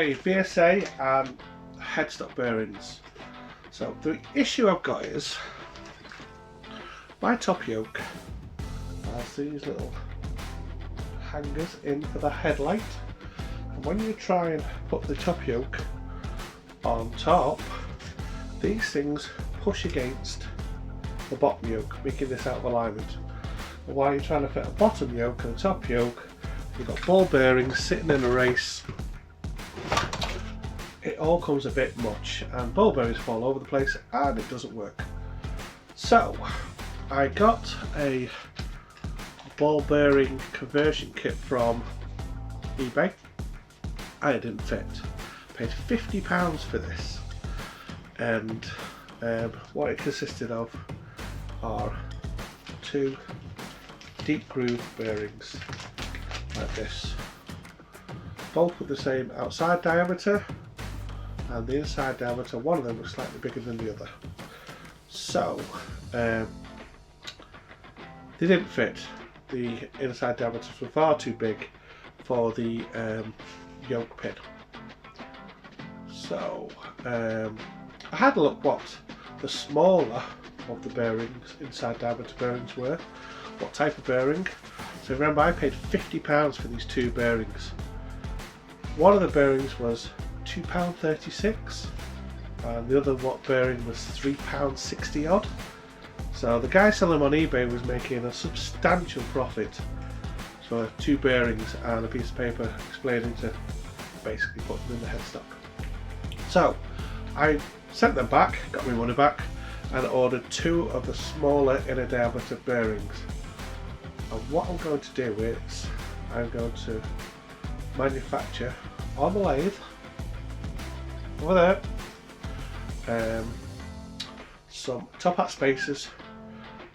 Okay, BSA and headstock bearings. So the issue I've got is my top yoke has these little hangers in for the headlight, and when you try and put the top yoke on top, these things push against the bottom yoke, making this out of alignment. And while you're trying to fit a bottom yoke and a top yoke, you've got ball bearings sitting in a race. It all comes a bit much and ball bearings fall over the place and it doesn't work. So I got a ball bearing conversion kit from eBay and it didn't fit. I paid £50 for this, and what it consisted of are two deep groove bearings like this, both with the same outside diameter, and the inside diameter, one of them was slightly bigger than the other. So they didn't fit. The inside diameters were far too big for the yoke pin. So I had a look what the smaller of the bearings, inside diameter bearings, were, what type of bearing. So remember, I paid £50 for these two bearings. One of the bearings was £2.36 and the other bearing was £3.60 odd. So the guy selling them on eBay was making a substantial profit for two bearings and a piece of paper explaining to basically put them in the headstock. So I sent them back, got my money back, and ordered two of the smaller inner diameter bearings. And what I'm going to do is I'm going to manufacture on the lathe over there some top hat spacers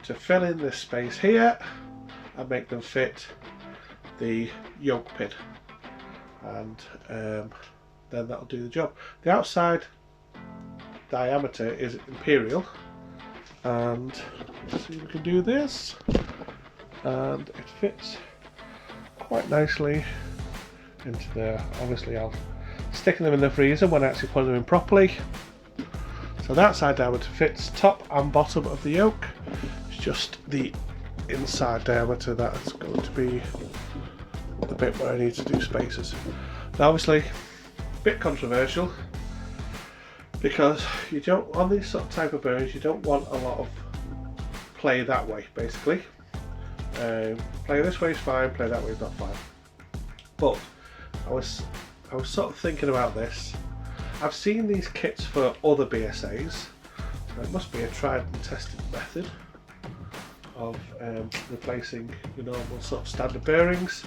to fill in this space here and make them fit the yoke pin, and then that'll do the job. The outside diameter is imperial, and let's see if we can do this, and it fits quite nicely into there. Obviously I'll stick them in the freezer when I actually put them in properly. So the outside diameter fits top and bottom of the yoke. It's just the inside diameter that's going to be the bit where I need to do spacers. Now obviously a bit controversial, because you don't, on these sort of type of bearings, you don't want a lot of play that way basically. Play this way is fine, play that way is not fine. But I was sort of thinking about this. I've seen these kits for other BSAs, so it must be a tried and tested method of replacing your normal sort of standard bearings.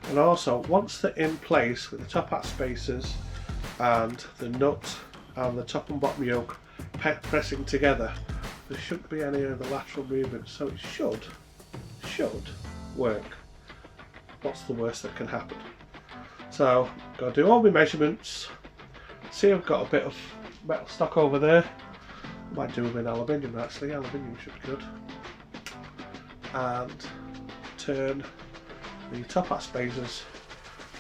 And also, once they're in place with the top hat spacers and the nut and the top and bottom yoke pressing together, there shouldn't be any of the lateral movement, so it should work. What's the worst that can happen? So I'm going to do all my measurements. See, I've got a bit of metal stock over there. I might do them in aluminium actually, aluminium should be good. And turn the top hat spacers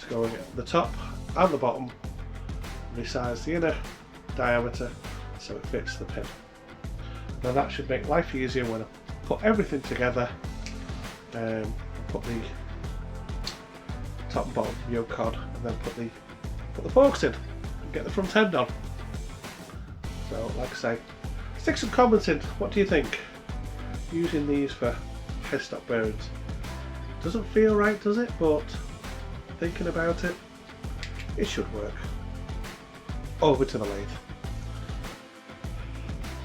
to go at the top and the bottom, resize the inner diameter so it fits the pin. Now that should make life easier when I put everything together, put the top and bottom yoke on, and then put the forks in and get the front end on. So like I say, stick some comments in. What do you think? Using these for headstock bearings. Doesn't feel right, does it? But thinking about it, it should work. Over to the lathe.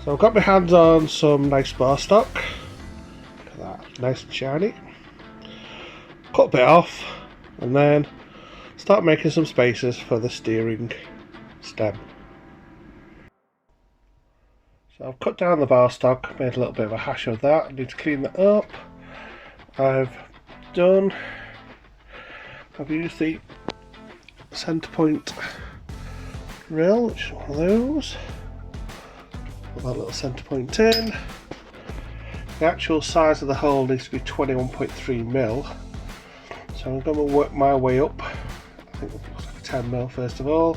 So I've got my hands on some nice bar stock. Look at that, nice and shiny. Cut a bit off and then start making some spacers for the steering stem. So I've cut down the bar stock, made a little bit of a hash of that. I need to clean that up. I've used the centre point drill, which is one of those. Put that little centre point in. The actual size of the hole needs to be 21.3mm. So I'm going to work my way up. I think it looks like 10mm first of all,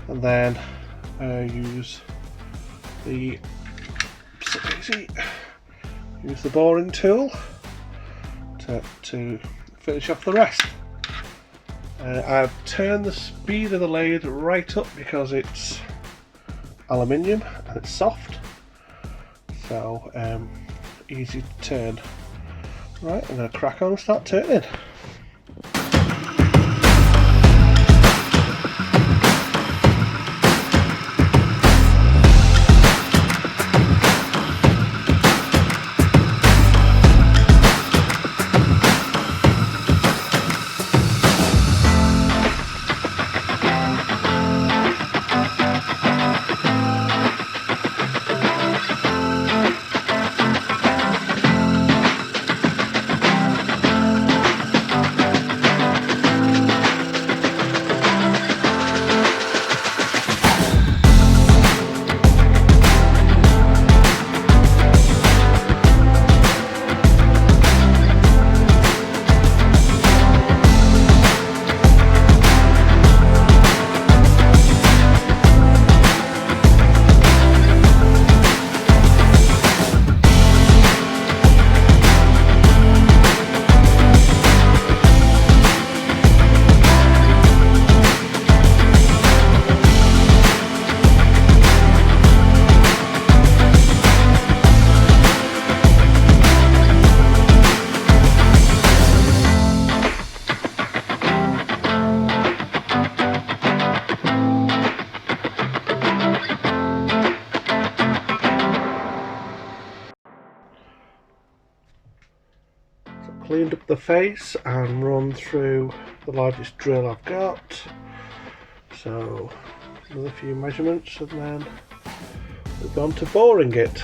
and then use the boring tool to finish off the rest. I've turned the speed of the lathe right up because it's aluminium and it's soft, so easy to turn. Right, I'm going to crack on and start turning. Cleaned up the face and run through the largest drill I've got, so another few measurements and then we've gone to boring it.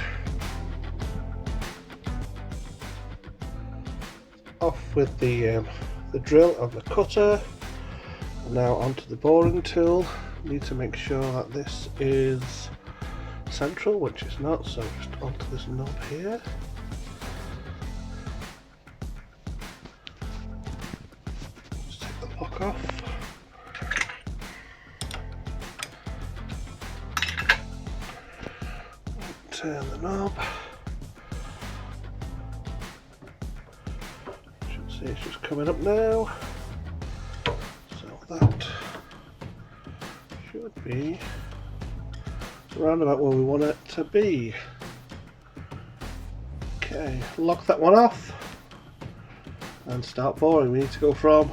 Off with the drill and the cutter, and now onto the boring tool. Need to make sure that this is central, which it's not, so just onto this knob here. Lock off. Turn the knob. Should see it's just coming up now. So that should be around about where we want it to be. Okay, lock that one off and start boring. We need to go from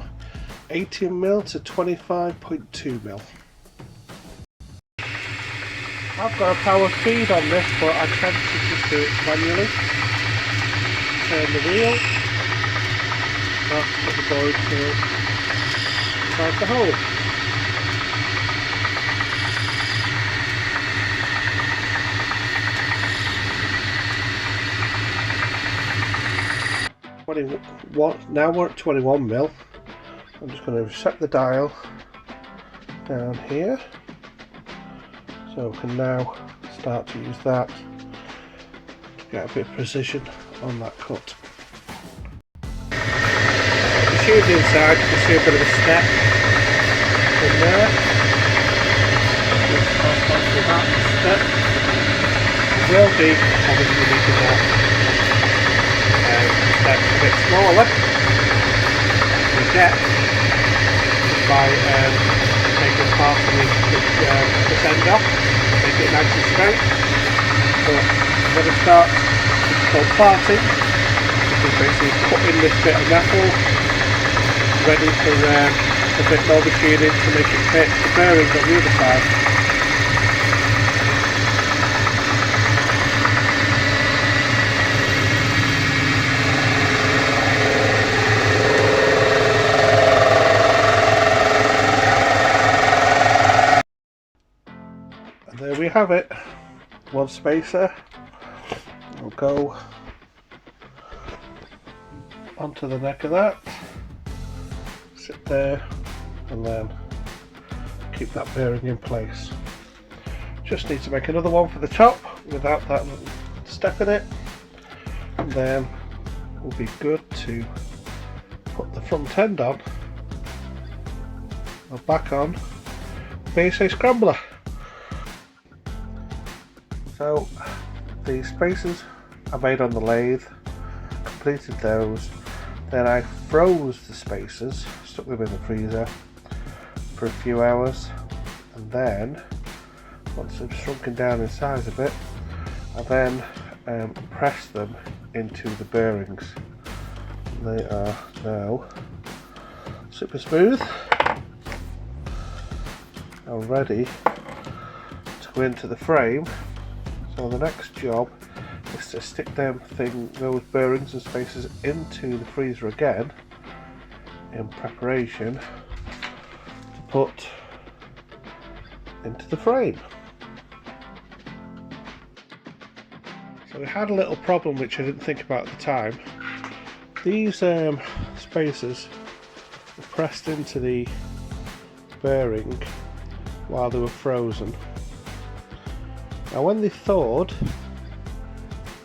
18mm to 25.2mm. I've got a power feed on this, but I tend to just do it manually. Turn the wheel, put the boring tool inside the hole. Now we're at 21mm. I'm just going to set the dial down here, so we can now start to use that to get a bit of precision on that cut. The machine inside, you can see a bit of a step in there. Just pass on to that step. It will be obviously making that step a bit smaller to get by taking part of this end off, make it nice and straight. But I'm going to start called parting, which is basically cutting this bit of metal ready for a bit more machining to make it fit the bearings on the other side. There we have it, one spacer. We'll go onto the neck of that, sit there and then keep that bearing in place. Just need to make another one for the top without that step in it, and then we'll be good to put the front end on we're back on BSA Scrambler. So the spacers I made on the lathe, completed those, then I froze the spacers, stuck them in the freezer for a few hours, and then once they've shrunken down in size a bit, I then pressed them into the bearings. They are now super smooth and ready to go into the frame. So the next job is to stick those bearings and spacers into the freezer again in preparation to put into the frame. So we had a little problem which I didn't think about at the time. These spacers were pressed into the bearing while they were frozen. Now when they thawed,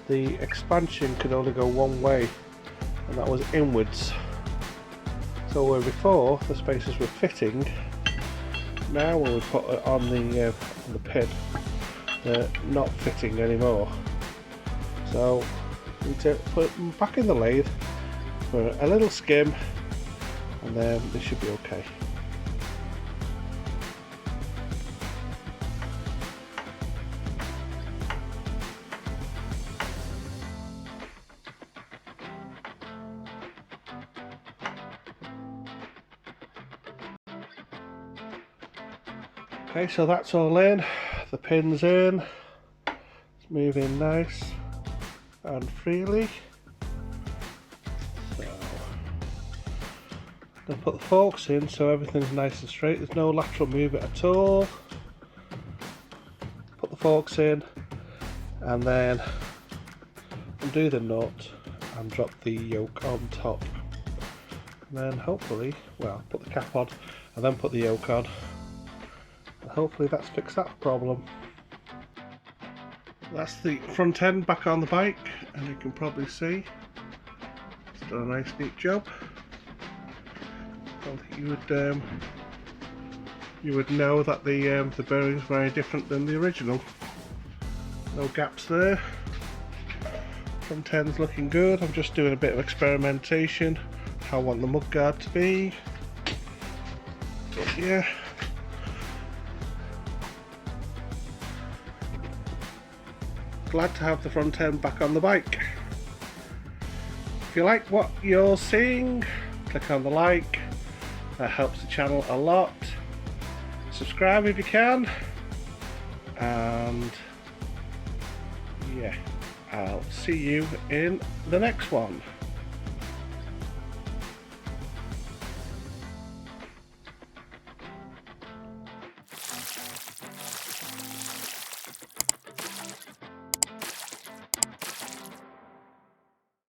the expansion could only go one way, and that was inwards. So where before the spacers were fitting, now when we put it on the pin, they're not fitting anymore. So we need to put them back in the lathe for a little skim, and then they should be okay. Okay, so that's all in, the pin's in, it's moving nice and freely. So, I'll put the forks in so everything's nice and straight, there's no lateral movement at all. Put the forks in and then undo the nut and drop the yoke on top. And then hopefully, well, put the cap on and then put the yoke on. Hopefully that's fixed that problem. That's the front end back on the bike, and you can probably see it's done a nice neat job. I don't think you would know that the bearings are very different than the original. No gaps there. Front end's looking good. I'm just doing a bit of experimentation how I want the mudguard to be. But yeah. Glad to have the front end back on the bike. If you like what you're seeing, click on the like, that helps the channel a lot. Subscribe if you can, and yeah, I'll see you in the next one.